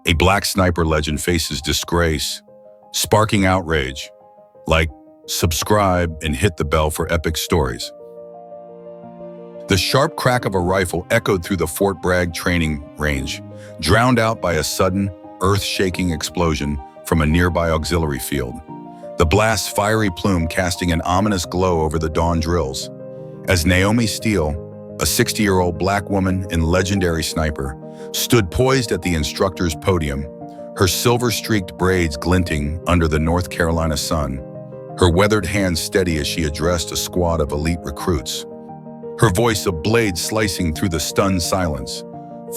A black sniper legend faces disgrace, sparking outrage. Like, subscribe, and hit the bell for epic stories. The sharp crack of a rifle echoed through the Fort Bragg training range, drowned out by a sudden, earth-shaking explosion from a nearby auxiliary field. The blast's fiery plume casting an ominous glow over the dawn drills. As Naomi Steele, a 60-year-old black woman and legendary sniper, stood poised at the instructor's podium, her silver-streaked braids glinting under the North Carolina sun, her weathered hands steady as she addressed a squad of elite recruits. Her voice a blade slicing through the stunned silence.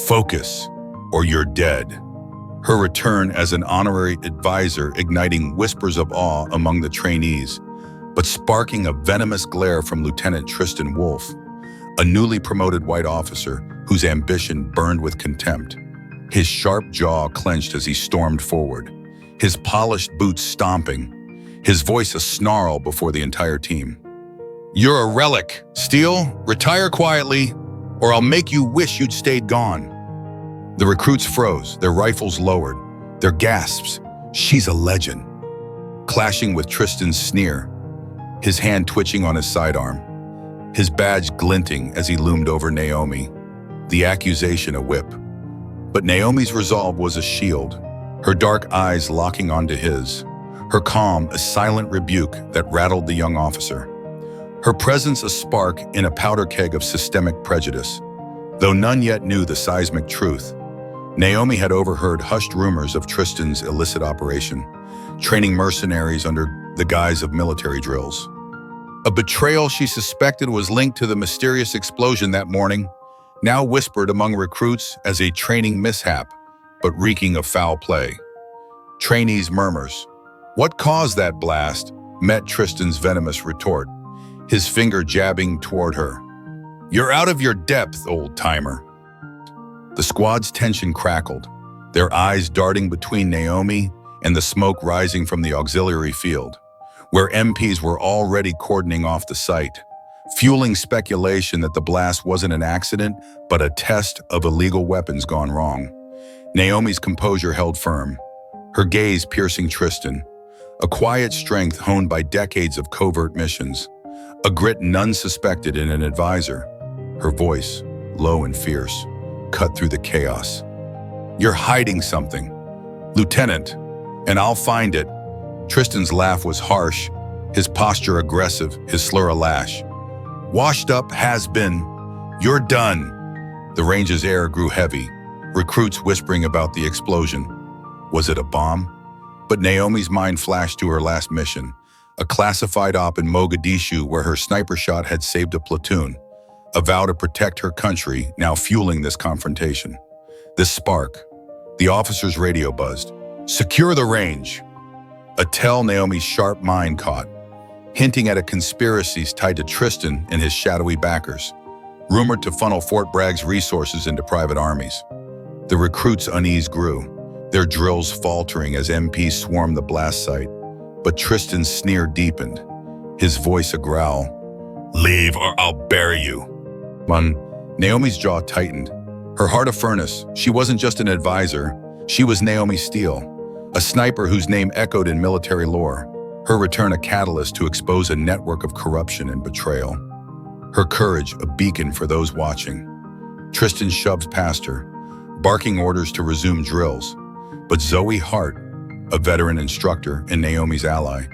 Focus, or you're dead. Her return as an honorary advisor igniting whispers of awe among the trainees, but sparking a venomous glare from Lieutenant Tristan Wolfe, a newly promoted white officer whose ambition burned with contempt. His sharp jaw clenched as he stormed forward, his polished boots stomping, his voice a snarl before the entire team. You're a relic, Steele. Retire quietly, or I'll make you wish you'd stayed gone. The recruits froze, their rifles lowered, their gasps, she's a legend, clashing with Tristan's sneer, his hand twitching on his sidearm, his badge glinting as he loomed over Naomi, the accusation a whip. But Naomi's resolve was a shield, her dark eyes locking onto his, her calm a silent rebuke that rattled the young officer, her presence a spark in a powder keg of systemic prejudice. Though none yet knew the seismic truth, Naomi had overheard hushed rumors of Tristan's illicit operation, training mercenaries under the guise of military drills. A betrayal she suspected was linked to the mysterious explosion that morning, now whispered among recruits as a training mishap, but reeking of foul play. Trainees' murmurs. What caused that blast? Met Tristan's venomous retort, his finger jabbing toward her. You're out of your depth, old-timer. The squad's tension crackled, their eyes darting between Naomi and the smoke rising from the auxiliary field, where MPs were already cordoning off the site, fueling speculation that the blast wasn't an accident, but a test of illegal weapons gone wrong. Naomi's composure held firm, her gaze piercing Tristan, a quiet strength honed by decades of covert missions, a grit none suspected in an advisor. Her voice, low and fierce, cut through the chaos. You're hiding something, Lieutenant, and I'll find it. Tristan's laugh was harsh, his posture aggressive, his slur a lash. Washed up has been. You're done. The range's air grew heavy, recruits whispering about the explosion. Was it a bomb? But Naomi's mind flashed to her last mission, a classified op in Mogadishu where her sniper shot had saved a platoon, a vow to protect her country now fueling this confrontation. This spark, the officer's radio buzzed. Secure the range. A tell Naomi's sharp mind caught, hinting at a conspiracies tied to Tristan and his shadowy backers, rumored to funnel Fort Bragg's resources into private armies. The recruits' unease grew, their drills faltering as MPs swarmed the blast site, but Tristan's sneer deepened, his voice a growl. Leave or I'll bury you. Naomi's jaw tightened, her heart a furnace. She wasn't just an advisor, she was Naomi Steele, a sniper whose name echoed in military lore, her return a catalyst to expose a network of corruption and betrayal. Her courage a beacon for those watching. Tristan shoved past her, barking orders to resume drills, but Zoe Hart, a veteran instructor and Naomi's ally,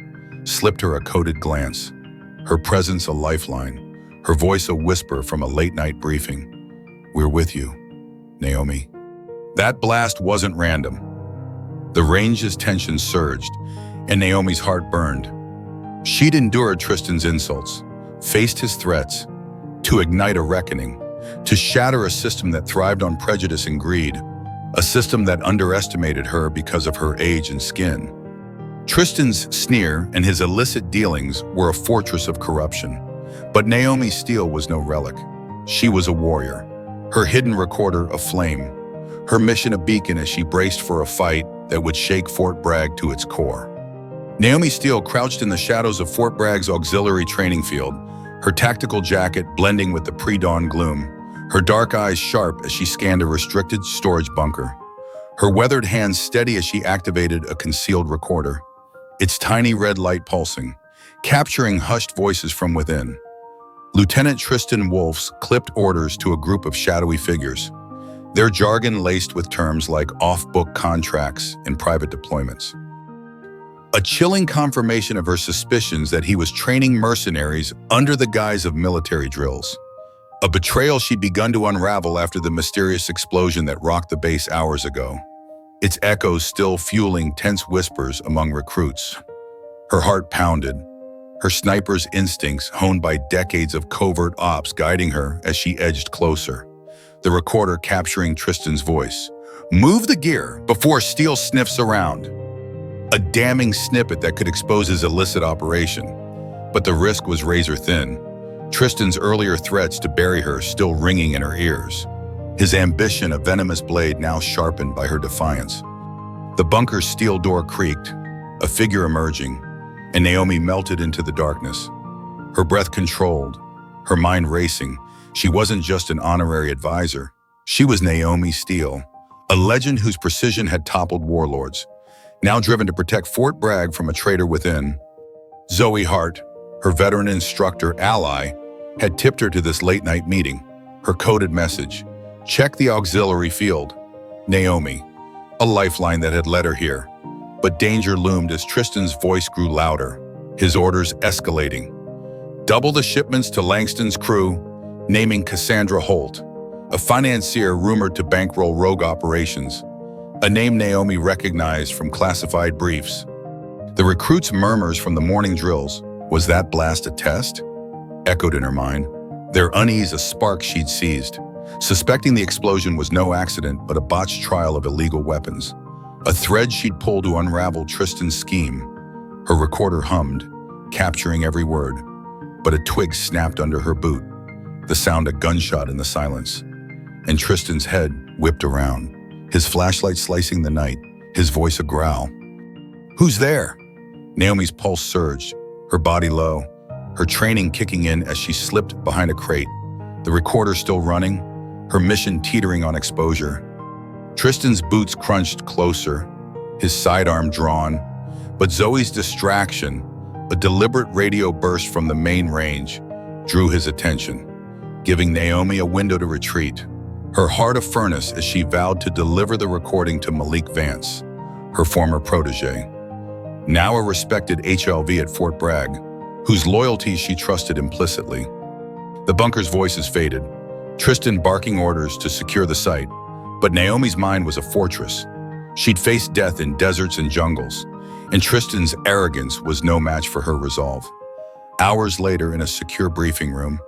slipped her a coded glance, her presence a lifeline, her voice a whisper from a late-night briefing. We're with you, Naomi. That blast wasn't random. The range's tension surged, and Naomi's heart burned. She'd endured Tristan's insults, faced his threats, to ignite a reckoning, to shatter a system that thrived on prejudice and greed, a system that underestimated her because of her age and skin. Tristan's sneer and his illicit dealings were a fortress of corruption. But Naomi Steele was no relic. She was a warrior, her hidden recorder aflame, her mission a beacon as she braced for a fight that would shake Fort Bragg to its core. Naomi Steele crouched in the shadows of Fort Bragg's auxiliary training field, her tactical jacket blending with the pre-dawn gloom, her dark eyes sharp as she scanned a restricted storage bunker. her weathered hands steady as she activated a concealed recorder, its tiny red light pulsing, capturing hushed voices from within. Lieutenant Tristan Wolf's clipped orders to a group of shadowy figures, their jargon laced with terms like off-book contracts and private deployments. A chilling confirmation of her suspicions that he was training mercenaries under the guise of military drills. A betrayal she'd begun to unravel after the mysterious explosion that rocked the base hours ago, its echoes still fueling tense whispers among recruits. Her heart pounded, her sniper's instincts honed by decades of covert ops guiding her as she edged closer, the recorder capturing Tristan's voice. "Move the gear before Steele sniffs around." A damning snippet that could expose his illicit operation. But the risk was razor thin, Tristan's earlier threats to bury her still ringing in her ears. His ambition a venomous blade now sharpened by her defiance. The bunker's steel door creaked, a figure emerging, and Naomi melted into the darkness. Her breath controlled, her mind racing. She wasn't just an honorary advisor. She was Naomi Steele, a legend whose precision had toppled warlords, now driven to protect Fort Bragg from a traitor within. Zoe Hart, her veteran instructor ally, had tipped her to this late-night meeting. Her coded message: "Check the auxiliary field." Naomi, a lifeline that had led her here. But danger loomed as Tristan's voice grew louder, his orders escalating. Double the shipments to Langston's crew, naming Cassandra Holt, a financier rumored to bankroll rogue operations, a name Naomi recognized from classified briefs. The recruits' murmurs from the morning drills, "Was that blast a test?" echoed in her mind, their unease a spark she'd seized, suspecting the explosion was no accident but a botched trial of illegal weapons, a thread she'd pulled to unravel Tristan's scheme. Her recorder hummed, capturing every word, but a twig snapped under her boot, the sound a gunshot in the silence, and Tristan's head whipped around, his flashlight slicing the night, his voice a growl. "Who's there?" Naomi's pulse surged, her body low, her training kicking in as she slipped behind a crate, the recorder still running, her mission teetering on exposure. Tristan's boots crunched closer, his sidearm drawn, but Zoe's distraction, a deliberate radio burst from the main range, drew his attention, giving Naomi a window to retreat, her heart a furnace as she vowed to deliver the recording to Malik Vance, her former protege, now a respected HLV at Fort Bragg, whose loyalty she trusted implicitly. The bunker's voices faded, Tristan barking orders to secure the site, but Naomi's mind was a fortress. She'd faced death in deserts and jungles, and Tristan's arrogance was no match for her resolve. Hours later, in a secure briefing room,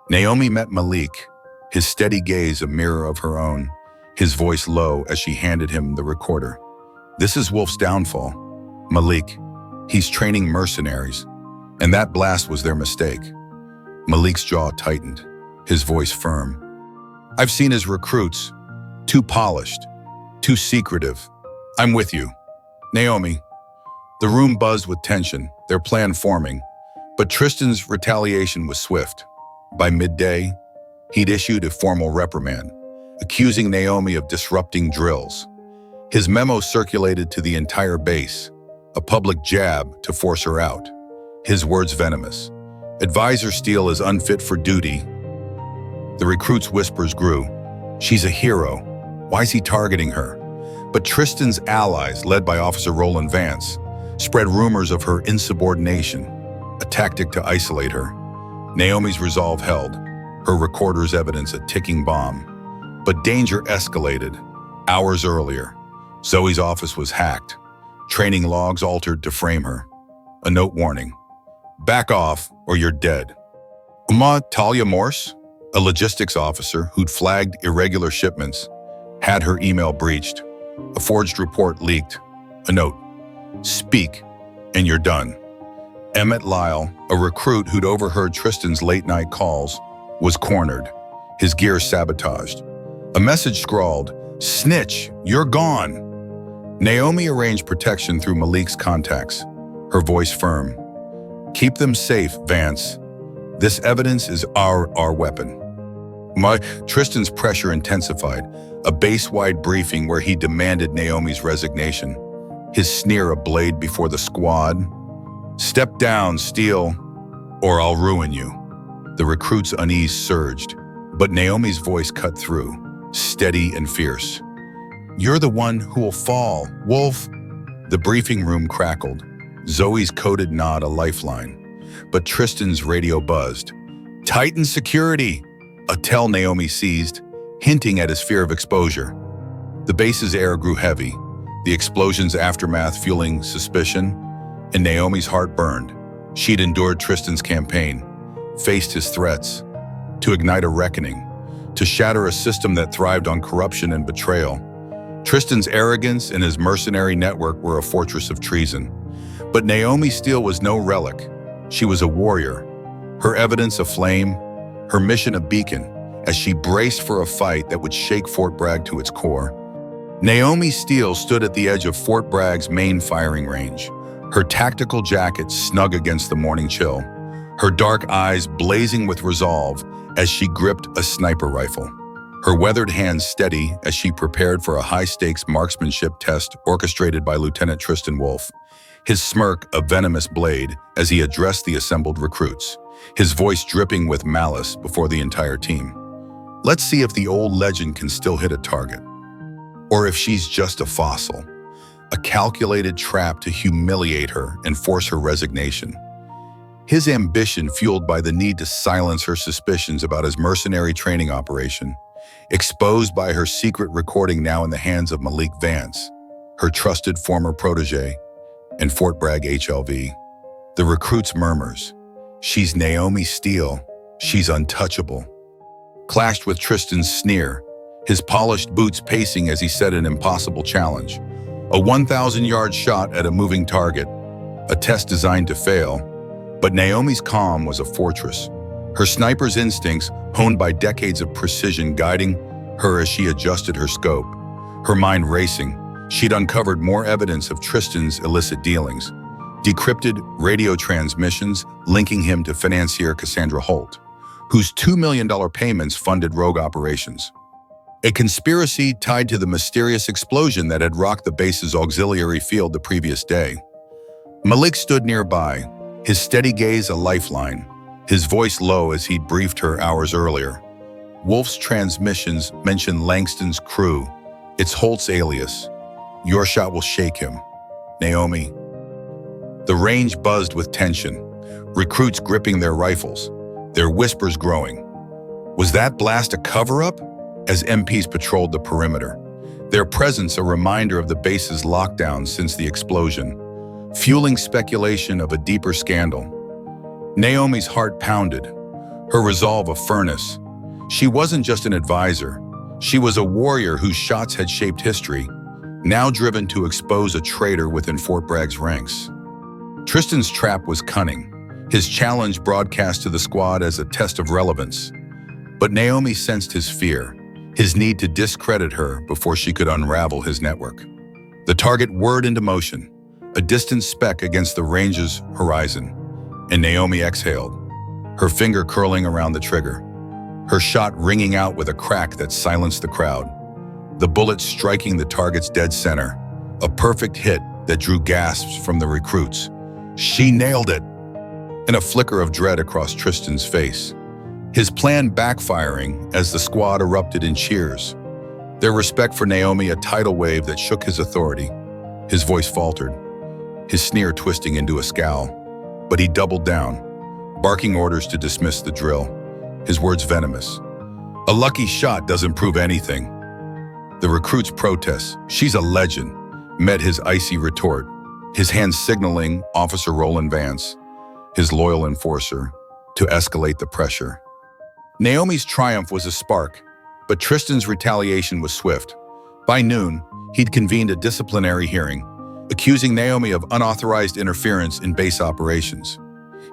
Naomi met Malik, his steady gaze a mirror of her own, his voice low as she handed him the recorder. "This is Wolf's downfall. Malik, he's training mercenaries, and that blast was their mistake." Malik's jaw tightened, his voice firm. "I've seen his recruits, too polished, too secretive. I'm with you, Naomi." The room buzzed with tension, their plan forming, but Tristan's retaliation was swift. By midday, he'd issued a formal reprimand, accusing Naomi of disrupting drills. His memo circulated to the entire base, a public jab to force her out. His words venomous. "Advisor Steele is unfit for duty." The recruits' whispers grew. "She's a hero. Why's he targeting her?" But Tristan's allies, led by Officer Roland Vance, spread rumors of her insubordination, a tactic to isolate her. Naomi's resolve held, her recorder's evidence a ticking bomb. But danger escalated. Hours earlier, Zoe's office was hacked, training logs altered to frame her. A note warning: "Back off or you're dead." Talia Morse, a logistics officer who'd flagged irregular shipments, had her email breached. A forged report leaked. A note: "Speak, and you're done." Emmett Lyle, a recruit who'd overheard Tristan's late-night calls, was cornered, his gear sabotaged. A message scrawled, "Snitch, you're gone." Naomi arranged protection through Malik's contacts, her voice firm. "Keep them safe, Vance. This evidence is our weapon." Tristan's pressure intensified, a base-wide briefing where he demanded Naomi's resignation, his sneer ablaze before the squad. "Step down, Steele, or I'll ruin you." The recruit's unease surged, but Naomi's voice cut through, steady and fierce. "You're the one who will fall, Wolf." The briefing room crackled, Zoe's coded nod a lifeline, but Tristan's radio buzzed. "Titan security!" A tell Naomi seized, hinting at his fear of exposure. The base's air grew heavy, the explosion's aftermath fueling suspicion, and Naomi's heart burned. She'd endured Tristan's campaign, faced his threats, to ignite a reckoning, to shatter a system that thrived on corruption and betrayal. Tristan's arrogance and his mercenary network were a fortress of treason. But Naomi Steele was no relic. She was a warrior, her evidence aflame, her mission a beacon, as she braced for a fight that would shake Fort Bragg to its core. Naomi Steele stood at the edge of Fort Bragg's main firing range, her tactical jacket snug against the morning chill, her dark eyes blazing with resolve as she gripped a sniper rifle, her weathered hands steady as she prepared for a high-stakes marksmanship test orchestrated by Lieutenant Tristan Wolfe, his smirk a venomous blade as he addressed the assembled recruits, his voice dripping with malice before the entire team. "Let's see if the old legend can still hit a target, or if she's just a fossil, a calculated trap to humiliate her and force her resignation." His ambition fueled by the need to silence her suspicions about his mercenary training operation, exposed by her secret recording now in the hands of Malik Vance, her trusted former protege, and Fort Bragg HLV. The recruit's murmurs, "She's Naomi Steele, she's untouchable," clashed with Tristan's sneer, his polished boots pacing as he set an impossible challenge. A 1,000-yard shot at a moving target, a test designed to fail. But Naomi's calm was a fortress, her sniper's instincts honed by decades of precision guiding her as she adjusted her scope. Her mind racing, she'd uncovered more evidence of Tristan's illicit dealings, decrypted radio transmissions linking him to financier Cassandra Holt, whose $2 million payments funded rogue operations. A conspiracy tied to the mysterious explosion that had rocked the base's auxiliary field the previous day. Malik stood nearby, his steady gaze a lifeline, his voice low as he'd briefed her hours earlier. Wolf's transmissions mentioned Langston's crew. It's Holt's alias. Your shot will shake him. Naomi. The range buzzed with tension, recruits gripping their rifles, their whispers growing. Was that blast a cover-up? As MPs patrolled the perimeter, their presence a reminder of the base's lockdown since the explosion, fueling speculation of a deeper scandal. Naomi's heart pounded, her resolve a furnace. She wasn't just an advisor. She was a warrior whose shots had shaped history, now driven to expose a traitor within Fort Bragg's ranks. Tristan's trap was cunning, his challenge broadcast to the squad as a test of relevance. But Naomi sensed his fear, his need to discredit her before she could unravel his network. The target whirred into motion, a distant speck against the range's horizon, and Naomi exhaled, her finger curling around the trigger, her shot ringing out with a crack that silenced the crowd, the bullet striking the target's dead center, a perfect hit that drew gasps from the recruits. She nailed it! And a flicker of dread across Tristan's face, his plan backfiring as the squad erupted in cheers, their respect for Naomi a tidal wave that shook his authority. His voice faltered, his sneer twisting into a scowl, but he doubled down, barking orders to dismiss the drill, his words venomous. "A lucky shot doesn't prove anything." The recruit's protests, "She's a legend," met his icy retort, his hands signaling Officer Roland Vance, his loyal enforcer, to escalate the pressure. Naomi's triumph was a spark, but Tristan's retaliation was swift. By noon, he'd convened a disciplinary hearing, accusing Naomi of unauthorized interference in base operations.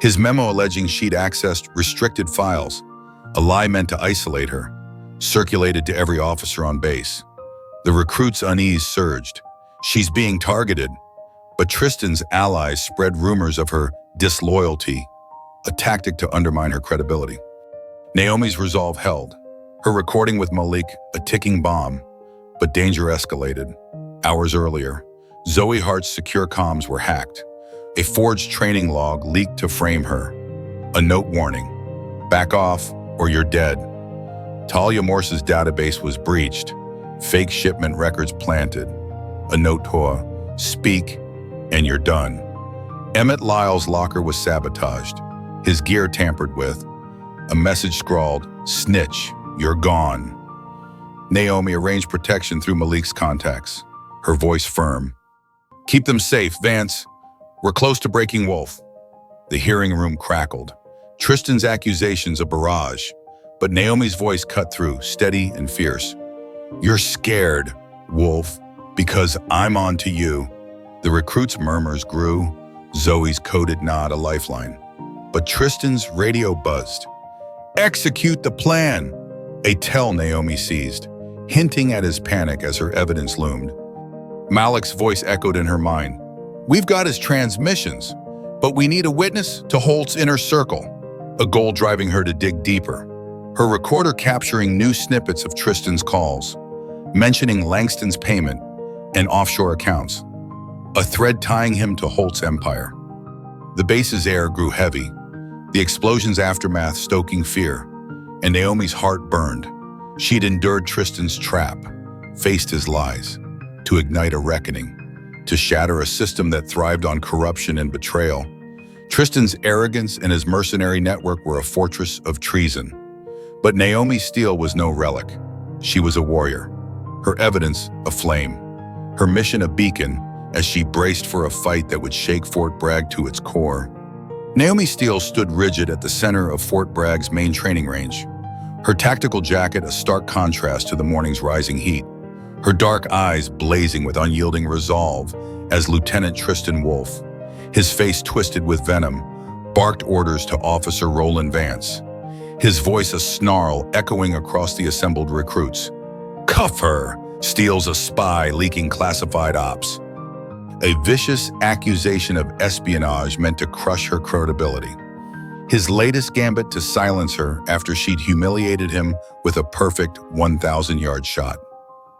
His memo alleging she'd accessed restricted files, a lie meant to isolate her, circulated to every officer on base. The recruit's unease surged. She's being targeted, but Tristan's allies spread rumors of her disloyalty, a tactic to undermine her credibility. Naomi's resolve held, her recording with Malik a ticking bomb, But danger escalated. Hours earlier, Zoe Hart's secure comms were hacked. A forged training log leaked to frame her. A note warning: back off or you're dead. Talia Morse's database was breached. Fake shipment records planted. A note to speak and you're done. Emmett Lyle's locker was sabotaged. His gear tampered with. A message scrawled, snitch, you're gone. Naomi arranged protection through Malik's contacts, her voice firm. Keep them safe, Vance. We're close to breaking Wolf. The hearing room crackled. Tristan's accusations a barrage, but Naomi's voice cut through, steady and fierce. You're scared, Wolf, because I'm on to you. The recruit's murmurs grew, Zoe's coded nod a lifeline. But Tristan's radio buzzed. Execute the plan! A tell Naomi seized, hinting at his panic as her evidence loomed. Malik's voice echoed in her mind. We've got his transmissions, but we need a witness to Holt's inner circle, a goal driving her to dig deeper. Her recorder capturing new snippets of Tristan's calls, mentioning Langston's payment and offshore accounts, a thread tying him to Holt's empire. The base's air grew heavy, the explosion's aftermath stoking fear, and Naomi's heart burned. She'd endured Tristan's trap, faced his lies, to ignite a reckoning, to shatter a system that thrived on corruption and betrayal. Tristan's arrogance and his mercenary network were a fortress of treason. But Naomi Steele was no relic. She was a warrior, her evidence a flame, her mission a beacon as she braced for a fight that would shake Fort Bragg to its core. Naomi Steele stood rigid at the center of Fort Bragg's main training range, her tactical jacket a stark contrast to the morning's rising heat, her dark eyes blazing with unyielding resolve as Lieutenant Tristan Wolfe, his face twisted with venom, barked orders to Officer Roland Vance, his voice a snarl echoing across the assembled recruits. Cuff her! Steele's a spy leaking classified ops. A vicious accusation of espionage meant to crush her credibility. His latest gambit to silence her after she'd humiliated him with a perfect 1,000-yard shot.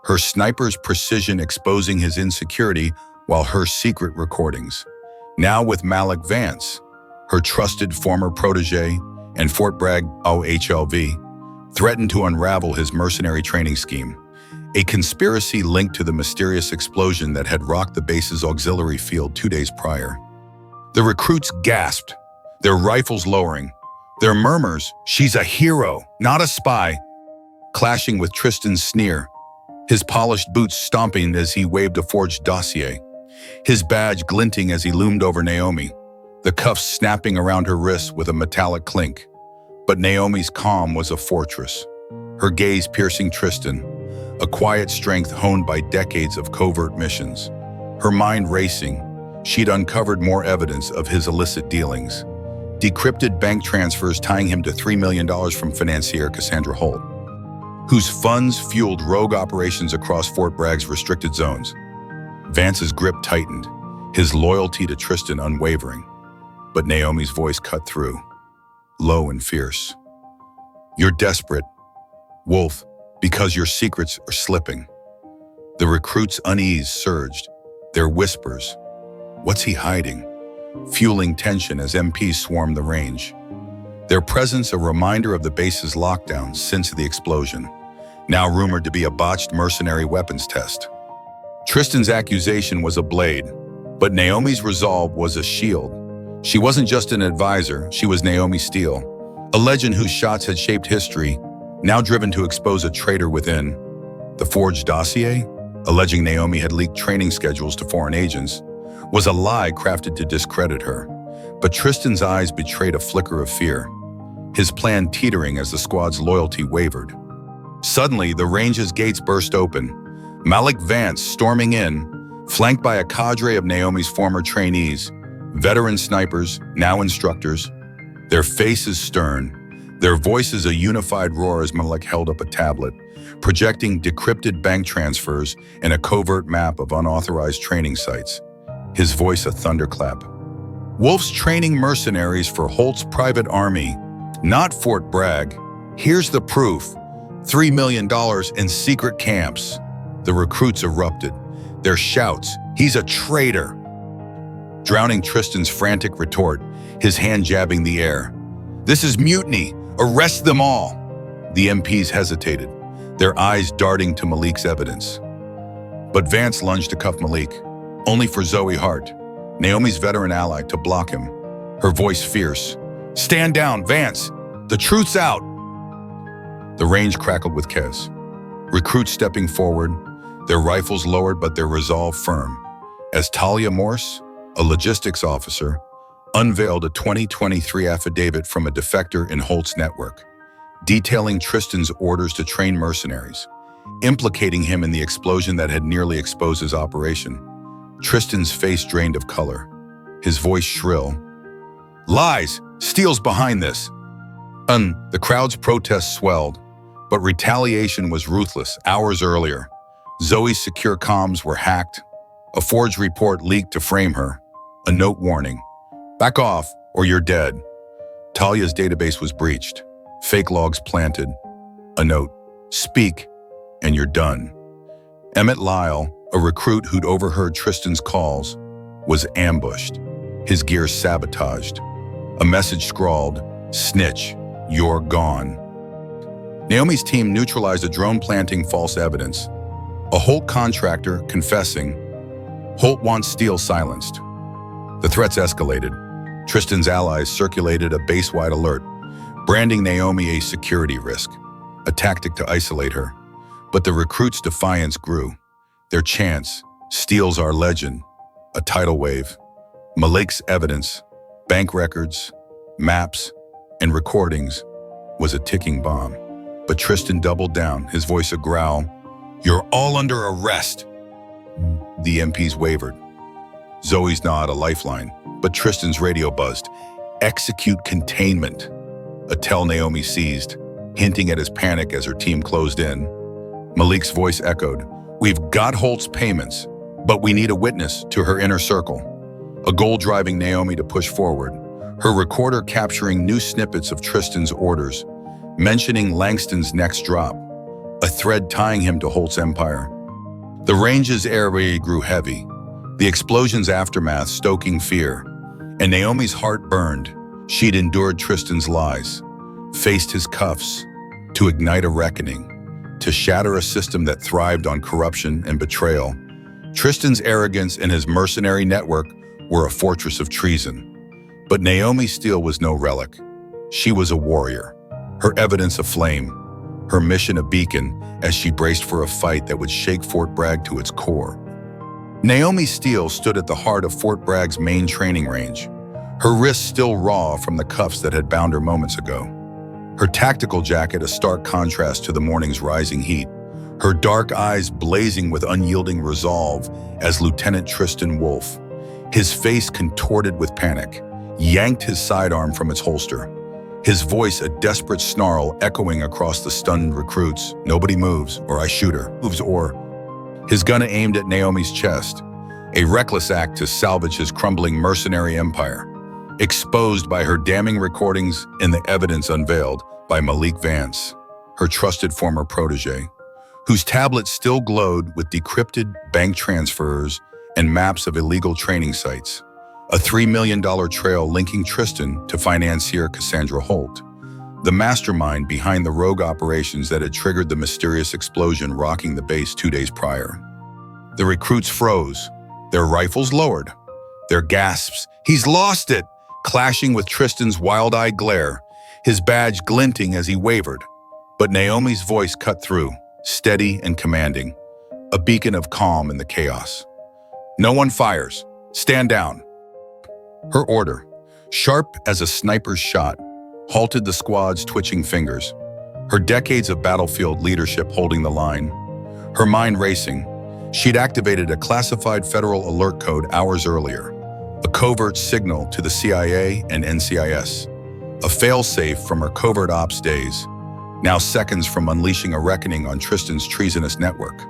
Her sniper's precision exposing his insecurity while her secret recordings. Now with Malik Vance, her trusted former protege and Fort Bragg OHLV, threatened to unravel his mercenary training scheme. A conspiracy linked to the mysterious explosion that had rocked the base's auxiliary field 2 days prior. The recruits gasped, their rifles lowering, their murmurs, she's a hero, not a spy, clashing with Tristan's sneer, his polished boots stomping as he waved a forged dossier, his badge glinting as he loomed over Naomi, the cuffs snapping around her wrists with a metallic clink. But Naomi's calm was a fortress, her gaze piercing Tristan, a quiet strength honed by decades of covert missions. Her mind racing, she'd uncovered more evidence of his illicit dealings. Decrypted bank transfers tying him to $3 million from financier Cassandra Holt, whose funds fueled rogue operations across Fort Bragg's restricted zones. Vance's grip tightened, his loyalty to Tristan unwavering. But Naomi's voice cut through, low and fierce. You're desperate, Wolf, because your secrets are slipping. The recruits' unease surged, their whispers. What's he hiding? Fueling tension as MPs swarmed the range. Their presence a reminder of the base's lockdown since the explosion, now rumored to be a botched mercenary weapons test. Tristan's accusation was a blade, but Naomi's resolve was a shield. She wasn't just an advisor, she was Naomi Steele, a legend whose shots had shaped history, now driven to expose a traitor within. The forged dossier, alleging Naomi had leaked training schedules to foreign agents, was a lie crafted to discredit her. But Tristan's eyes betrayed a flicker of fear, his plan teetering as the squad's loyalty wavered. Suddenly, the range's gates burst open, Malik Vance storming in, flanked by a cadre of Naomi's former trainees, veteran snipers, now instructors, their faces stern, their voices a unified roar as Malik held up a tablet, projecting decrypted bank transfers and a covert map of unauthorized training sites, his voice a thunderclap. Wolf's training mercenaries for Holt's private army, not Fort Bragg. Here's the proof. $3 million in secret camps. The recruits erupted. Their shouts, "He's a traitor!" drowning Tristan's frantic retort, his hand jabbing the air. "This is mutiny! Arrest them all!" The MPs hesitated, their eyes darting to Malik's evidence. But Vance lunged to cuff Malik, only for Zoe Hart, Naomi's veteran ally, to block him, her voice fierce. "Stand down, Vance! The truth's out!" The range crackled with Kez. Recruits stepping forward, their rifles lowered but their resolve firm, as Talia Morse, a logistics officer, unveiled a 2023 affidavit from a defector in Holt's network, detailing Tristan's orders to train mercenaries, implicating him in the explosion that had nearly exposed his operation. Tristan's face drained of color, his voice shrill. "Lies! Steele's behind this!" The crowd's protests swelled, but retaliation was ruthless. Hours earlier, Zoe's secure comms were hacked. A forged report leaked to frame her. A note warning, "Back off or you're dead." Talia's database was breached. Fake logs planted. A note, "Speak and you're done." Emmett Lyle, a recruit who'd overheard Tristan's calls, was ambushed, his gear sabotaged. A message scrawled, "Snitch, you're gone." Naomi's team neutralized a drone planting false evidence. A Holt contractor confessing, "Holt wants Steele silenced." The threats escalated. Tristan's allies circulated a base-wide alert, branding Naomi a security risk, a tactic to isolate her. But the recruits' defiance grew. Their chants, "Steele's our legend," a tidal wave. Malik's evidence, bank records, maps, and recordings, was a ticking bomb. But Tristan doubled down, his voice a growl. "You're all under arrest." The MPs wavered. Zoe's nod a lifeline, but Tristan's radio buzzed. "Execute containment." A tell Naomi seized, hinting at his panic as her team closed in. Malik's voice echoed, "We've got Holt's payments, but we need a witness to her inner circle." A goal driving Naomi to push forward, her recorder capturing new snippets of Tristan's orders, mentioning Langston's next drop, a thread tying him to Holt's empire. The range's air raid grew heavy, the explosion's aftermath stoking fear, and Naomi's heart burned. She'd endured Tristan's lies, faced his cuffs, to ignite a reckoning, to shatter a system that thrived on corruption and betrayal. Tristan's arrogance and his mercenary network were a fortress of treason. But Naomi Steele was no relic. She was a warrior, her evidence aflame, her mission a beacon as she braced for a fight that would shake Fort Bragg to its core. Naomi Steele stood at the heart of Fort Bragg's main training range, her wrists still raw from the cuffs that had bound her moments ago. Her tactical jacket a stark contrast to the morning's rising heat, her dark eyes blazing with unyielding resolve as Lieutenant Tristan Wolfe, his face contorted with panic, yanked his sidearm from its holster. His voice a desperate snarl echoing across the stunned recruits. "Nobody moves, or I shoot her." Or his gun aimed at Naomi's chest, a reckless act to salvage his crumbling mercenary empire, exposed by her damning recordings and the evidence unveiled by Malik Vance, her trusted former protege, whose tablet still glowed with decrypted bank transfers and maps of illegal training sites. A $3 million trail linking Tristan to financier Cassandra Holt, the mastermind behind the rogue operations that had triggered the mysterious explosion rocking the base 2 days prior. The recruits froze, their rifles lowered, their gasps, "He's lost it!" clashing with Tristan's wild-eyed glare, his badge glinting as he wavered. But Naomi's voice cut through, steady and commanding, a beacon of calm in the chaos. "No one fires. Stand down." Her order, sharp as a sniper's shot, halted the squad's twitching fingers, her decades of battlefield leadership holding the line. Her mind racing, she'd activated a classified federal alert code hours earlier, a covert signal to the CIA and NCIS, a failsafe from her covert ops days, now seconds from unleashing a reckoning on Tristan's treasonous network.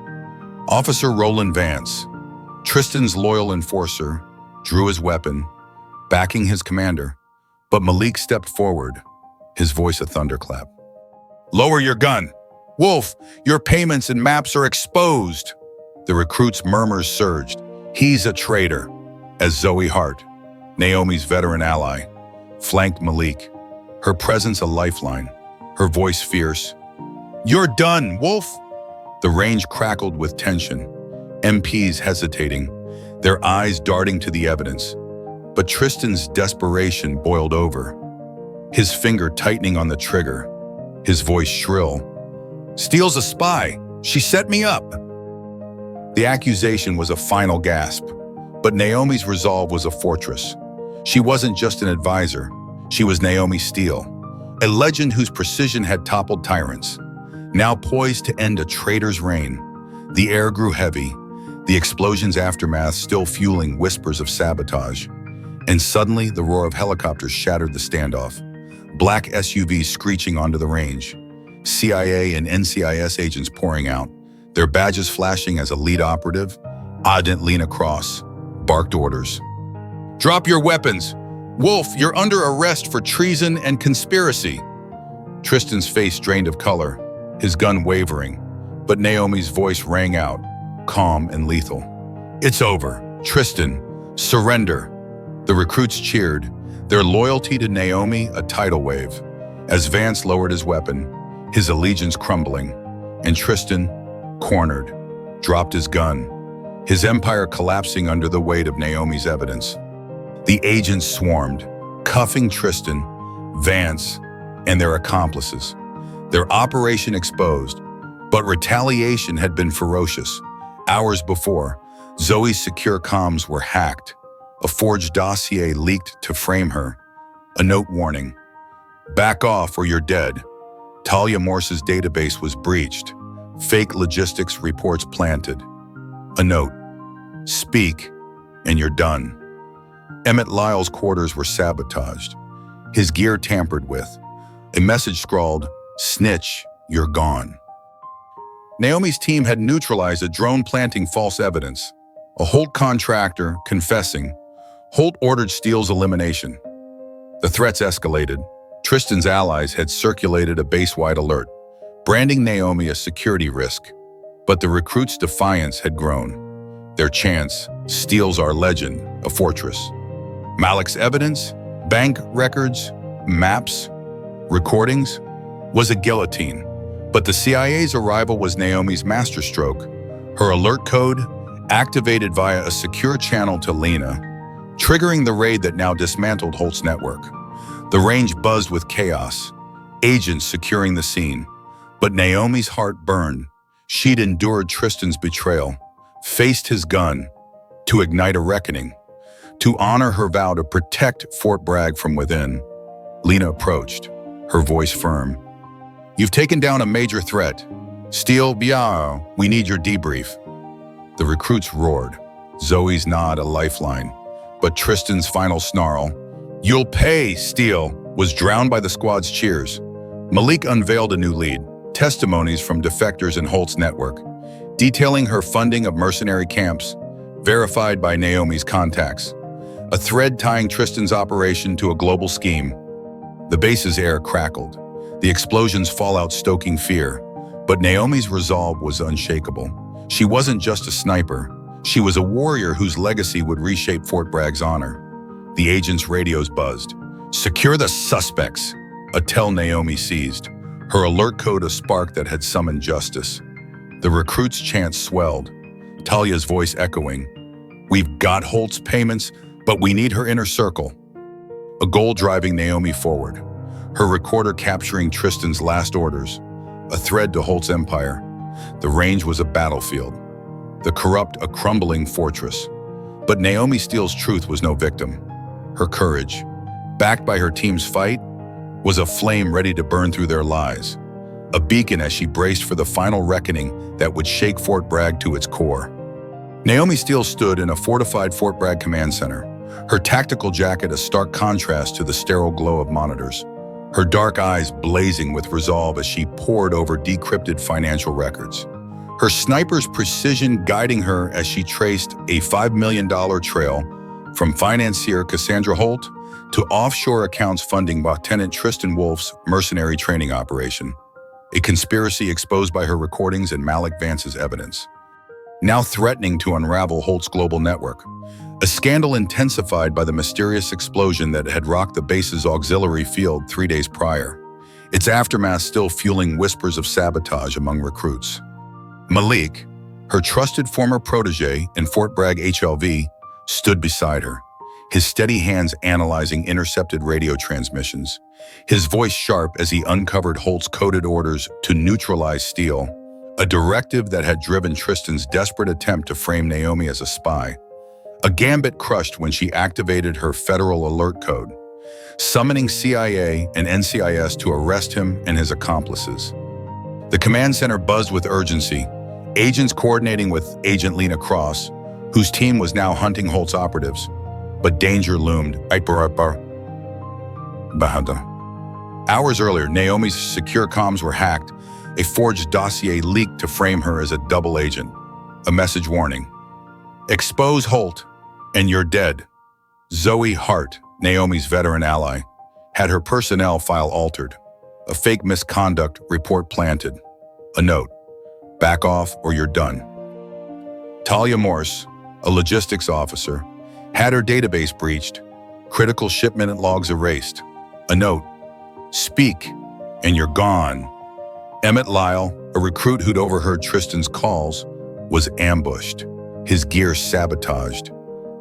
Officer Roland Vance, Tristan's loyal enforcer, drew his weapon, backing his commander, but Malik stepped forward, his voice a thunderclap. "Lower your gun! Wolf, your payments and maps are exposed!" The recruits' murmurs surged. "He's a traitor," as Zoe Hart, Naomi's veteran ally, flanked Malik, her presence a lifeline, her voice fierce. "You're done, Wolf!" The range crackled with tension, MPs hesitating, their eyes darting to the evidence. But Tristan's desperation boiled over, his finger tightening on the trigger, his voice shrill. "Steele's a spy! She set me up!" The accusation was a final gasp, but Naomi's resolve was a fortress. She wasn't just an advisor, she was Naomi Steele, a legend whose precision had toppled tyrants. Now poised to end a traitor's reign, the air grew heavy, the explosion's aftermath still fueling whispers of sabotage. And suddenly, the roar of helicopters shattered the standoff. Black SUVs screeching onto the range, CIA and NCIS agents pouring out, their badges flashing as a lead operative, Adent Lena Cross, barked orders. "Drop your weapons! Wolf, you're under arrest for treason and conspiracy!" Tristan's face drained of color, his gun wavering, but Naomi's voice rang out, calm and lethal. "It's over. Tristan, surrender." The recruits cheered, their loyalty to Naomi a tidal wave, as Vance lowered his weapon, his allegiance crumbling, and Tristan, cornered, dropped his gun, his empire collapsing under the weight of Naomi's evidence. The agents swarmed, cuffing Tristan, Vance, and their accomplices, their operation exposed, but retaliation had been ferocious. Hours before, Zoe's secure comms were hacked. A forged dossier leaked to frame her. A note warning, "Back off or you're dead." Talia Morse's database was breached. Fake logistics reports planted. A note, "Speak and you're done." Emmett Lyle's quarters were sabotaged, his gear tampered with. A message scrawled, "Snitch, you're gone." Naomi's team had neutralized a drone planting false evidence. A Holt contractor confessing. Holt ordered Steele's elimination. The threats escalated. Tristan's allies had circulated a base-wide alert, branding Naomi a security risk. But the recruits' defiance had grown. Their chants, "Steele's our legend, a fortress." Malik's evidence, bank records, maps, recordings, was a guillotine. But the CIA's arrival was Naomi's masterstroke. Her alert code, activated via a secure channel to Lena, triggering the raid that now dismantled Holt's network. The range buzzed with chaos, agents securing the scene. But Naomi's heart burned. She'd endured Tristan's betrayal, faced his gun, to ignite a reckoning, to honor her vow to protect Fort Bragg from within. Lena approached, her voice firm. "You've taken down a major threat. Steele, Biao, we need your debrief." The recruits roared, Zoe's nod a lifeline. But Tristan's final snarl, "You'll pay, Steele," was drowned by the squad's cheers. Malik unveiled a new lead, testimonies from defectors in Holt's network, detailing her funding of mercenary camps, verified by Naomi's contacts. A thread tying Tristan's operation to a global scheme. The base's air crackled, the explosion's fallout stoking fear. But Naomi's resolve was unshakable. She wasn't just a sniper. She was a warrior whose legacy would reshape Fort Bragg's honor. The agent's radios buzzed. "Secure the suspects," a tell Naomi seized, her alert code a spark that had summoned justice. The recruits' chants swelled, Talia's voice echoing. "We've got Holt's payments, but we need her inner circle." A goal driving Naomi forward, her recorder capturing Tristan's last orders, a thread to Holt's empire. The range was a battlefield, the corrupt a crumbling fortress. But Naomi Steele's truth was no victim. Her courage, backed by her team's fight, was a flame ready to burn through their lies, a beacon as she braced for the final reckoning that would shake Fort Bragg to its core. Naomi Steele stood in a fortified Fort Bragg command center, her tactical jacket a stark contrast to the sterile glow of monitors, her dark eyes blazing with resolve as she pored over decrypted financial records, her sniper's precision guiding her as she traced a $5 million trail from financier Cassandra Holt to offshore accounts funding Lieutenant Tristan Wolf's mercenary training operation, a conspiracy exposed by her recordings and Malik Vance's evidence. now threatening to unravel Holt's global network. A scandal intensified by the mysterious explosion that had rocked the base's auxiliary field 3 days prior, its aftermath still fueling whispers of sabotage among recruits. Malik, her trusted former protege in Fort Bragg HLV, stood beside her, his steady hands analyzing intercepted radio transmissions, his voice sharp as he uncovered Holt's coded orders to neutralize Steele, a directive that had driven Tristan's desperate attempt to frame Naomi as a spy. A gambit crushed when she activated her federal alert code, summoning CIA and NCIS to arrest him and his accomplices. The command center buzzed with urgency, agents coordinating with Agent Lena Cross, whose team was now hunting Holt's operatives. But danger loomed. Hours earlier, Naomi's secure comms were hacked, a forged dossier leaked to frame her as a double agent. A message warning. Expose Holt, and you're dead. Zoe Hart, Naomi's veteran ally, had her personnel file altered. A fake misconduct report planted. A note. Back off or you're done. Talia Morse, a logistics officer, had her database breached, critical shipment logs erased. A note. Speak, and you're gone. Emmett Lyle, a recruit who'd overheard Tristan's calls, was ambushed, his gear sabotaged.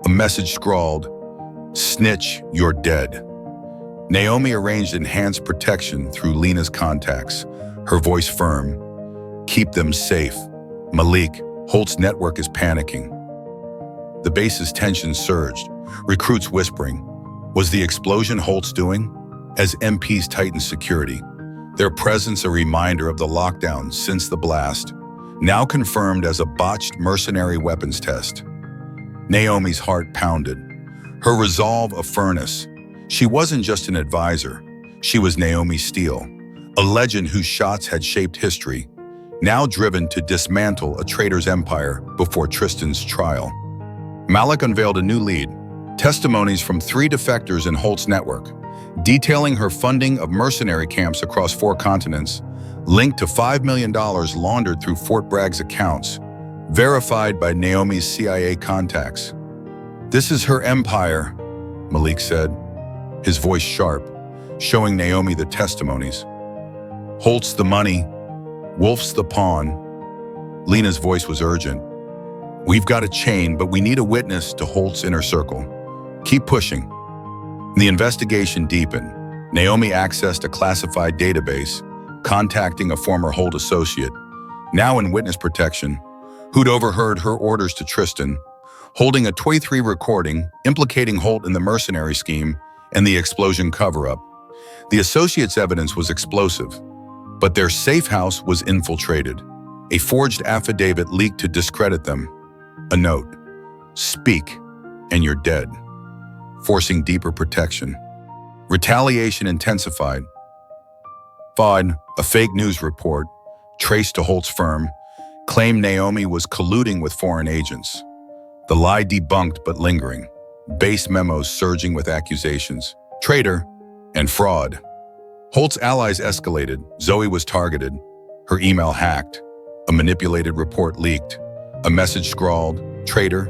A message scrawled, Snitch, you're dead. Naomi arranged enhanced protection through Lena's contacts, her voice firm. Keep them safe. Malik, Holt's network is panicking. The base's tension surged, recruits whispering, was the explosion Holt's doing? As MPs tightened security, their presence a reminder of the lockdown since the blast, now confirmed as a botched mercenary weapons test. Naomi's heart pounded, her resolve a furnace. She wasn't just an advisor, she was Naomi Steele, a legend whose shots had shaped history, now driven to dismantle a traitor's empire before Tristan's trial. Malik unveiled a new lead, testimonies from 3 defectors in Holt's network, detailing her funding of mercenary camps across 4 continents, linked to $5 million laundered through Fort Bragg's accounts, verified by Naomi's CIA contacts. This is her empire, Malik said, his voice sharp, showing Naomi the testimonies. Holt's the money, Wolf's the pawn. Lena's voice was urgent. We've got a chain, but we need a witness to Holt's inner circle. Keep pushing. The investigation deepened. Naomi accessed a classified database, contacting a former Holt associate, now in witness protection, who'd overheard her orders to Tristan, holding a 23 recording implicating Holt in the mercenary scheme and the explosion cover-up. The associate's evidence was explosive, but their safe house was infiltrated. A forged affidavit leaked to discredit them. A note. Speak, and you're dead. Forcing deeper protection. Retaliation intensified. A fake news report, traced to Holt's firm, claimed Naomi was colluding with foreign agents. The lie debunked but lingering. Base memos surging with accusations. Traitor and fraud. Holt's allies escalated. Zoe was targeted. Her email hacked. A manipulated report leaked. A message scrawled, traitor.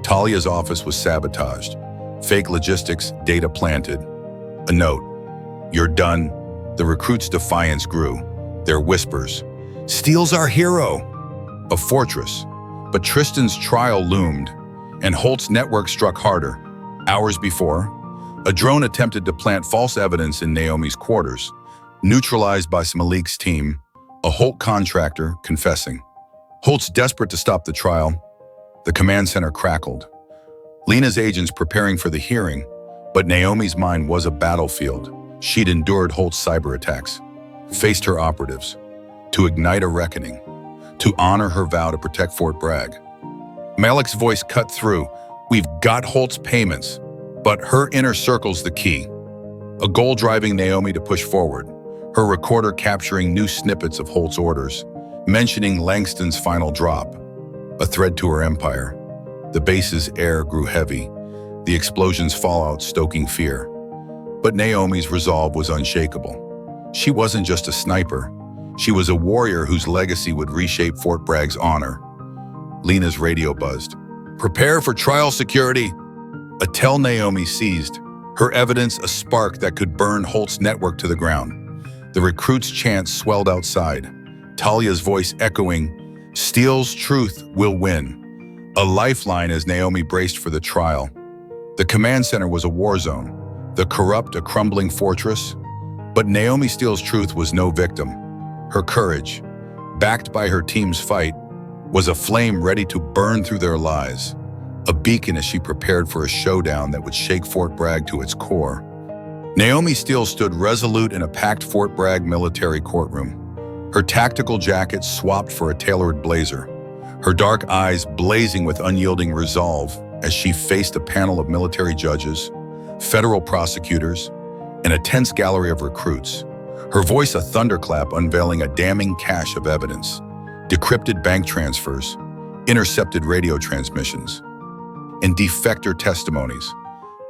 Talia's office was sabotaged. Fake logistics, data planted. A note. You're done. The recruits' defiance grew. Their whispers. Steele's our hero. A fortress. But Tristan's trial loomed, and Holt's network struck harder. Hours before, a drone attempted to plant false evidence in Naomi's quarters, neutralized by Malik's team, a Holt contractor confessing. Holt's desperate to stop the trial. The command center crackled. Lena's agents preparing for the hearing, but Naomi's mind was a battlefield. She'd endured Holt's cyber attacks, faced her operatives, to ignite a reckoning, to honor her vow to protect Fort Bragg. Malik's voice cut through. We've got Holt's payments, but her inner circle's the key. A goal driving Naomi to push forward, her recorder capturing new snippets of Holt's orders, mentioning Langston's final drop, a thread to her empire. The base's air grew heavy, the explosion's fallout stoking fear. But Naomi's resolve was unshakable. She wasn't just a sniper. She was a warrior whose legacy would reshape Fort Bragg's honor. Lena's radio buzzed. "Prepare for trial security." A tell Naomi seized, her evidence a spark that could burn Holt's network to the ground. The recruit's chant swelled outside, Talia's voice echoing, "Steele's truth will win." A lifeline as Naomi braced for the trial. The command center was a war zone, the corrupt a crumbling fortress. But Naomi Steele's truth was no victim. Her courage, backed by her team's fight, was a flame ready to burn through their lies, a beacon as she prepared for a showdown that would shake Fort Bragg to its core. Naomi Steele stood resolute in a packed Fort Bragg military courtroom, her tactical jacket swapped for a tailored blazer, her dark eyes blazing with unyielding resolve as she faced a panel of military judges, federal prosecutors, and a tense gallery of recruits, her voice a thunderclap unveiling a damning cache of evidence, decrypted bank transfers, intercepted radio transmissions, and defector testimonies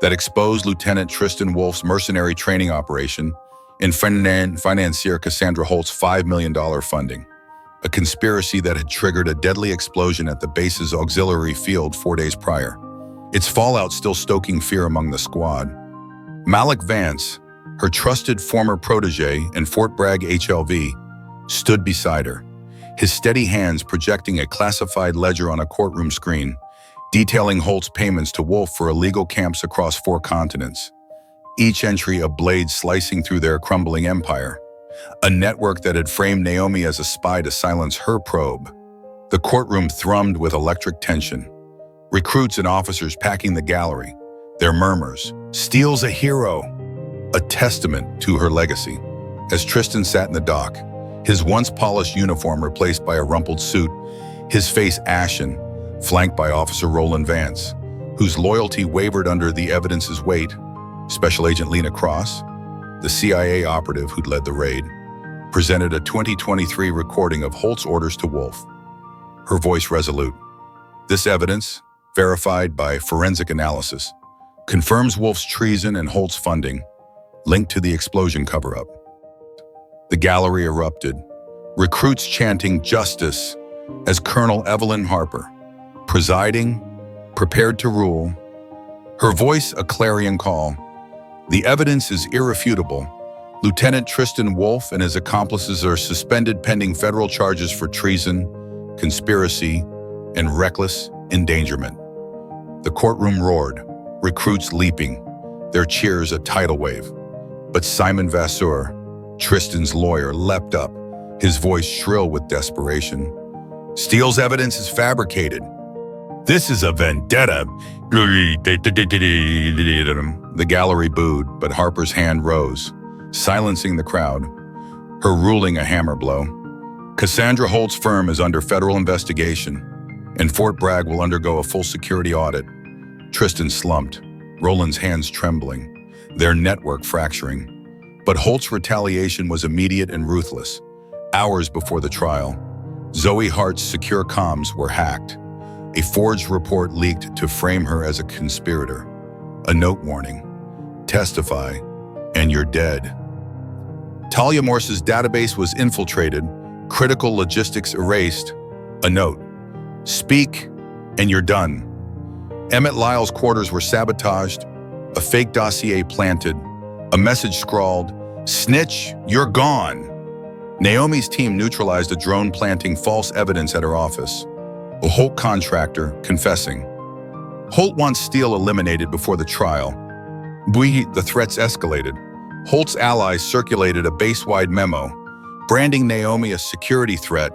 that exposed Lieutenant Tristan Wolfe's mercenary training operation and financier Cassandra Holt's $5 million funding, a conspiracy that had triggered a deadly explosion at the base's auxiliary field 4 days prior, its fallout still stoking fear among the squad. Malik Vance, her trusted former protege and Fort Bragg HLV, stood beside her, his steady hands projecting a classified ledger on a courtroom screen, detailing Holt's payments to Wolfe for illegal camps across 4 continents, each entry a blade slicing through their crumbling empire, a network that had framed Naomi as a spy to silence her probe. The courtroom thrummed with electric tension, recruits and officers packing the gallery, their murmurs, "Steele's a hero," a testament to her legacy. As Tristan sat in the dock, his once polished uniform replaced by a rumpled suit, his face ashen, flanked by Officer Roland Vance, whose loyalty wavered under the evidence's weight, Special Agent Lena Cross, the CIA operative who'd led the raid, presented a 2023 recording of Holt's orders to Wolfe, her voice resolute. "This evidence, verified by forensic analysis, confirms Wolfe's treason and Holt's funding, linked to the explosion cover-up." The gallery erupted, recruits chanting justice as Colonel Evelyn Harper, presiding, prepared to rule, her voice a clarion call. "The evidence is irrefutable. Lieutenant Tristan Wolfe and his accomplices are suspended pending federal charges for treason, conspiracy, and reckless endangerment." The courtroom roared, recruits leaping, their cheers a tidal wave. But Simon Vasseur, Tristan's lawyer, leapt up, his voice shrill with desperation. "Steele's evidence is fabricated. This is a vendetta." The gallery booed, but Harper's hand rose, silencing the crowd, her ruling a hammer blow. "Cassandra Holt's firm is under federal investigation, and Fort Bragg will undergo a full security audit." Tristan slumped, Roland's hands trembling, their network fracturing. But Holt's retaliation was immediate and ruthless. Hours before the trial, Zoe Hart's secure comms were hacked. A forged report leaked to frame her as a conspirator. A note warning: "Testify, and you're dead." Talia Morse's database was infiltrated, critical logistics erased. A note: "Speak, and you're done." Emmett Lyle's quarters were sabotaged, a fake dossier planted, a message scrawled, "Snitch, you're gone." Naomi's team neutralized a drone planting false evidence at her office. A Holt contractor confessing. Holt wants Steele eliminated before the trial. The threats escalated. Holt's allies circulated a base-wide memo, branding Naomi a security threat,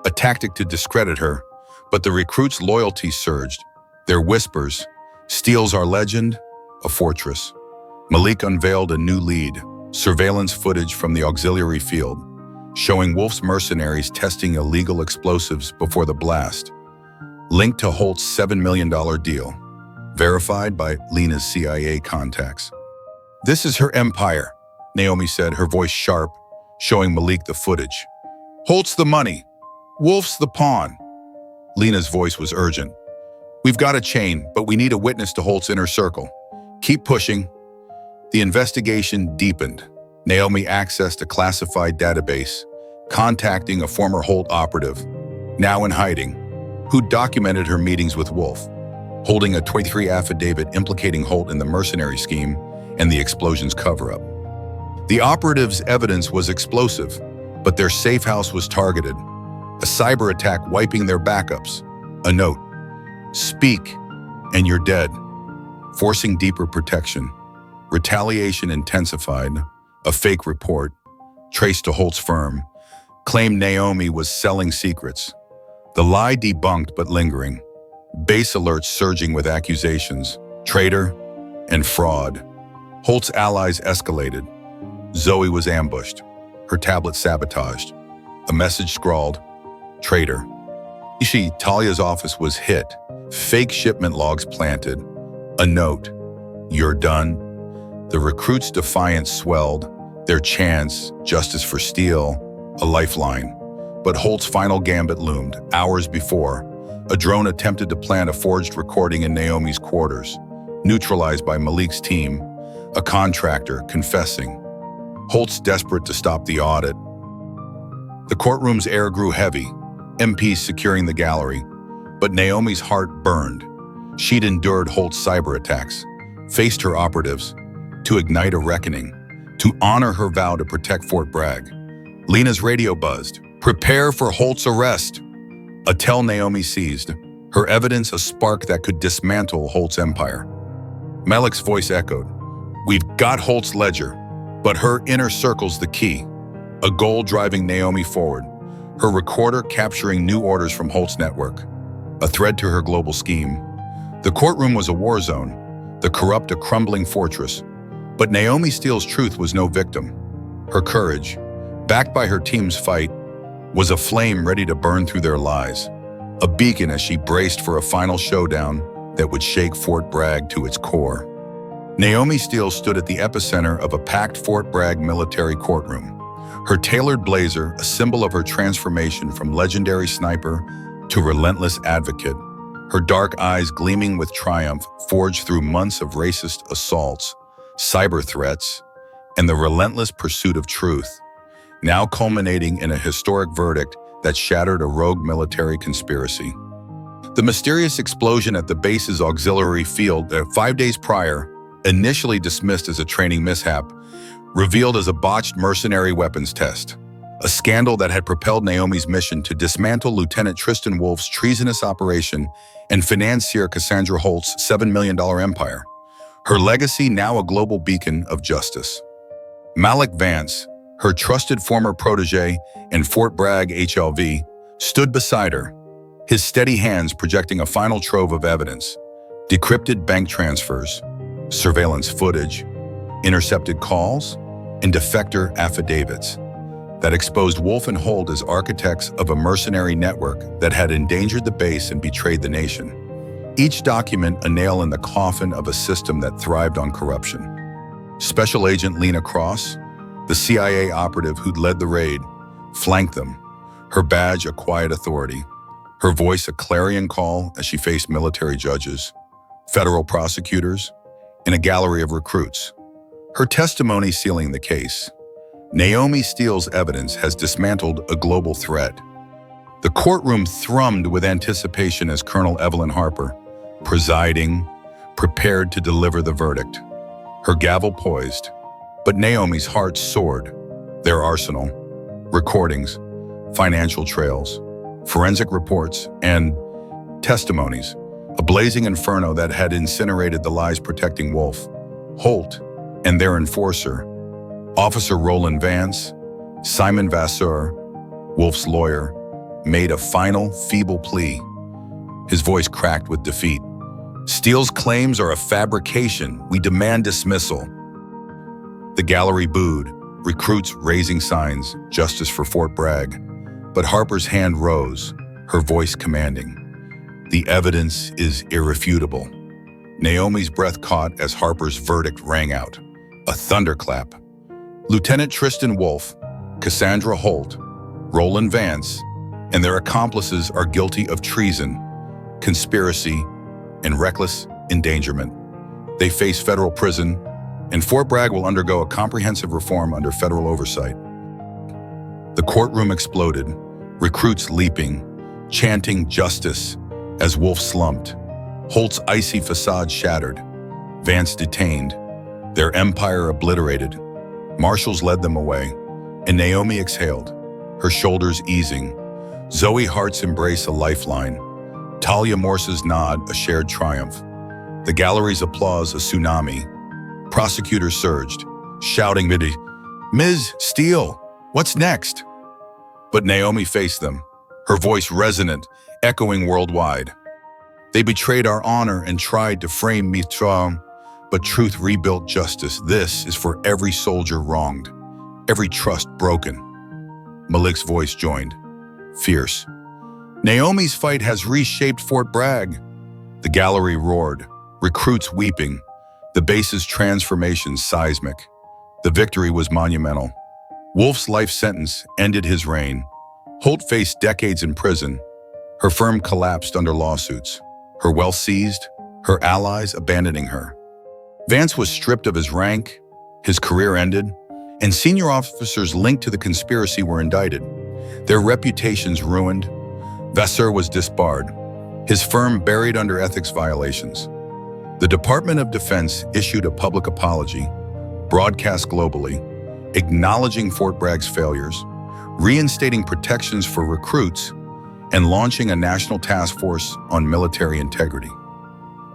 a tactic to discredit her, but the recruits' loyalty surged. Their whispers, "Steele's our legend, a fortress." Malik unveiled a new lead, surveillance footage from the auxiliary field, showing Wolfe's mercenaries testing illegal explosives before the blast, linked to Holt's $7 million deal, verified by Lena's CIA contacts. "This is her empire," Naomi said, her voice sharp, showing Malik the footage. "Holt's the money, Wolfe's the pawn." Lena's voice was urgent. "We've got a chain, but we need a witness to Holt's inner circle. Keep pushing." The investigation deepened. Naomi accessed a classified database, contacting a former Holt operative, now in hiding, who documented her meetings with Wolf, holding a 23 affidavit implicating Holt in the mercenary scheme and the explosion's cover-up. The operatives' evidence was explosive, but their safe house was targeted. A cyber attack wiping their backups. A note, "Speak, and you're dead," forcing deeper protection. Retaliation intensified. A fake report, traced to Holt's firm, claimed Naomi was selling secrets. The lie debunked but lingering. Base alerts surging with accusations, traitor and fraud. Holt's allies escalated. Zoe was ambushed, her tablet sabotaged. A message scrawled, "Traitor." Talia's office was hit, fake shipment logs planted. A note, "You're done." The recruits' defiance swelled, their chance, justice for Steele, a lifeline. But Holt's final gambit loomed. Hours before, a drone attempted to plant a forged recording in Naomi's quarters, neutralized by Malik's team, a contractor confessing. Holt's desperate to stop the audit. The courtroom's air grew heavy, MPs securing the gallery, but Naomi's heart burned. She'd endured Holt's cyber attacks, faced her operatives, to ignite a reckoning, to honor her vow to protect Fort Bragg. Lena's radio buzzed, "Prepare for Holt's arrest." A tell Naomi seized, her evidence a spark that could dismantle Holt's empire. Malik's voice echoed, "We've got Holt's ledger, but her inner circle's the key." A goal driving Naomi forward, her recorder capturing new orders from Holt's network, a thread to her global scheme. The courtroom was a war zone, the corrupt a crumbling fortress. But Naomi Steele's truth was no victim. Her courage, backed by her team's fight, was a flame ready to burn through their lies, a beacon as she braced for a final showdown that would shake Fort Bragg to its core. Naomi Steele stood at the epicenter of a packed Fort Bragg military courtroom. Her tailored blazer, a symbol of her transformation from legendary sniper to relentless advocate, her dark eyes gleaming with triumph forged through months of racist assaults, cyber threats, and the relentless pursuit of truth, now culminating in a historic verdict that shattered a rogue military conspiracy. The mysterious explosion at the base's auxiliary field 5 days prior, initially dismissed as a training mishap, revealed as a botched mercenary weapons test, a scandal that had propelled Naomi's mission to dismantle Lieutenant Tristan Wolf's treasonous operation and financier Cassandra Holt's $7 million empire. Her legacy now a global beacon of justice. Malik Vance, her trusted former protege and Fort Bragg HLV, stood beside her, his steady hands projecting a final trove of evidence, decrypted bank transfers, surveillance footage, intercepted calls, and defector affidavits that exposed Wolf and Holt as architects of a mercenary network that had endangered the base and betrayed the nation. Each document a nail in the coffin of a system that thrived on corruption. Special Agent Lena Cross, the CIA operative who'd led the raid, flanked them, her badge a quiet authority, her voice a clarion call as she faced military judges, federal prosecutors, and a gallery of recruits. Her testimony sealing the case. Naomi Steele's evidence has dismantled a global threat. The courtroom thrummed with anticipation as Colonel Evelyn Harper, presiding, prepared to deliver the verdict. Her gavel poised, but Naomi's heart soared. Their arsenal, recordings, financial trails, forensic reports, and testimonies, a blazing inferno that had incinerated the lies protecting Wolf, Holt, and their enforcer, Officer Roland Vance. Simon Vasseur, Wolf's lawyer, made a final, feeble plea. His voice cracked with defeat. "Steele's claims are a fabrication. We demand dismissal." The gallery booed, recruits raising signs, justice for Fort Bragg. But Harper's hand rose, her voice commanding. "The evidence is irrefutable." Naomi's breath caught as Harper's verdict rang out. A thunderclap. Lieutenant Tristan Wolf, Cassandra Holt, Roland Vance, and their accomplices are guilty of treason, conspiracy, and reckless endangerment. They face federal prison, and Fort Bragg will undergo a comprehensive reform under federal oversight. The courtroom exploded, recruits leaping, chanting justice, As Wolf slumped, Holt's icy facade shattered, Vance detained, their empire obliterated. Marshals led them away, and Naomi exhaled, her shoulders easing. Zoe Hart's embrace a lifeline, Talia Morse's nod a shared triumph. The gallery's applause a tsunami. Prosecutors surged, shouting, "Ms. Steele, what's next?" But Naomi faced them, her voice resonant, echoing worldwide. "They betrayed our honor and tried to frame me wrong, but truth rebuilt justice. This is for every soldier wronged, every trust broken." Malik's voice joined, fierce. "Naomi's fight has reshaped Fort Bragg." The gallery roared, recruits weeping, the base's transformation seismic. The victory was monumental. Wolf's life sentence ended his reign. Holt faced decades in prison. Her firm collapsed under lawsuits, her wealth seized, her allies abandoning her. Vance was stripped of his rank, his career ended, and senior officers linked to the conspiracy were indicted. Their reputations ruined. Vasseur was disbarred, his firm buried under ethics violations. The Department of Defense issued a public apology, broadcast globally, acknowledging Fort Bragg's failures, reinstating protections for recruits, and launching a national task force on military integrity.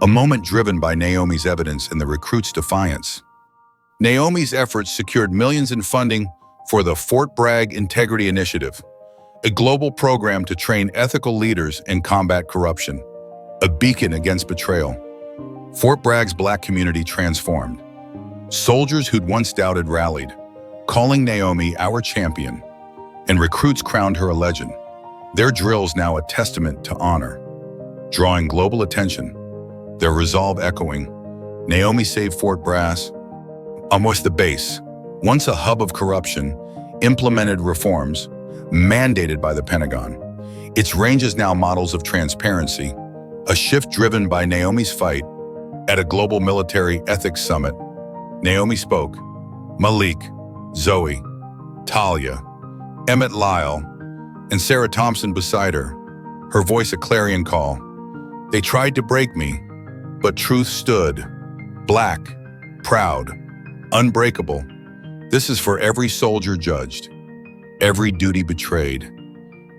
A moment driven by Naomi's evidence and the recruits' defiance. Naomi's efforts secured millions in funding for the Fort Bragg Integrity Initiative, a global program to train ethical leaders and combat corruption, a beacon against betrayal. Fort Bragg's Black community transformed. Soldiers who'd once doubted rallied, calling Naomi our champion, and recruits crowned her a legend. Their drills now a testament to honor, drawing global attention, their resolve echoing. Naomi saved Fort Bragg, almost the base, once a hub of corruption, implemented reforms, mandated by the Pentagon. Its ranges now models of transparency, a shift driven by Naomi's fight. At a global military ethics summit, Naomi spoke. Malik, Zoe, Talia, Emmett Lyle, and Sarah Thompson beside her voice a clarion call. "They tried to break me, but truth stood, black, proud, unbreakable. This is for every soldier judged, every duty betrayed.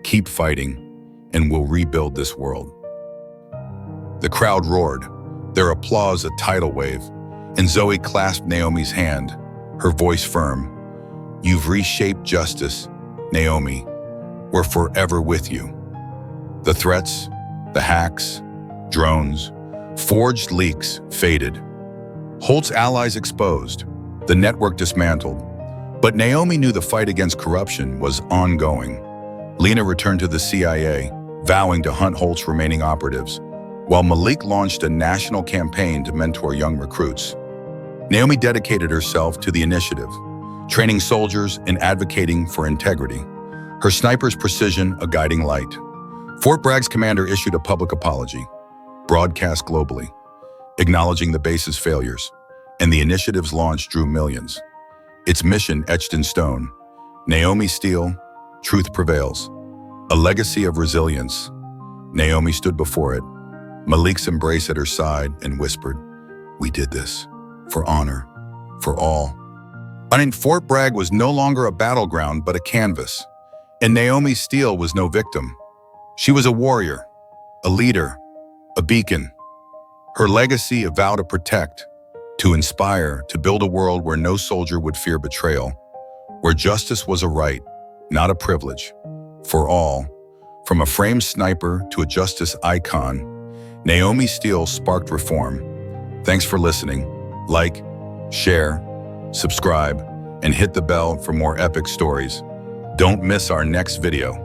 Keep fighting, and we'll rebuild this world." The crowd roared, their applause a tidal wave, and Zoe clasped Naomi's hand, her voice firm. "You've reshaped justice, Naomi. We're forever with you." The threats, the hacks, drones, forged leaks faded. Holt's allies exposed, the network dismantled. But Naomi knew the fight against corruption was ongoing. Lena returned to the CIA, vowing to hunt Holt's remaining operatives, while Malik launched a national campaign to mentor young recruits. Naomi dedicated herself to the initiative, training soldiers and advocating for integrity. Her sniper's precision a guiding light. Fort Bragg's commander issued a public apology, broadcast globally, acknowledging the base's failures, and the initiative's launch drew millions. Its mission etched in stone. Naomi Steele, truth prevails. A legacy of resilience. Naomi stood before it, Malik's embrace at her side, and whispered, "We did this. For honor. For all." Fort Bragg was no longer a battleground, but a canvas. And Naomi Steele was no victim. She was a warrior, a leader, a beacon. Her legacy a vow to protect, to inspire, to build a world where no soldier would fear betrayal, where justice was a right, not a privilege, for all. From a framed sniper to a justice icon, Naomi Steele sparked reform. Thanks for listening. Like, share, subscribe, and hit the bell for more epic stories. Don't miss our next video.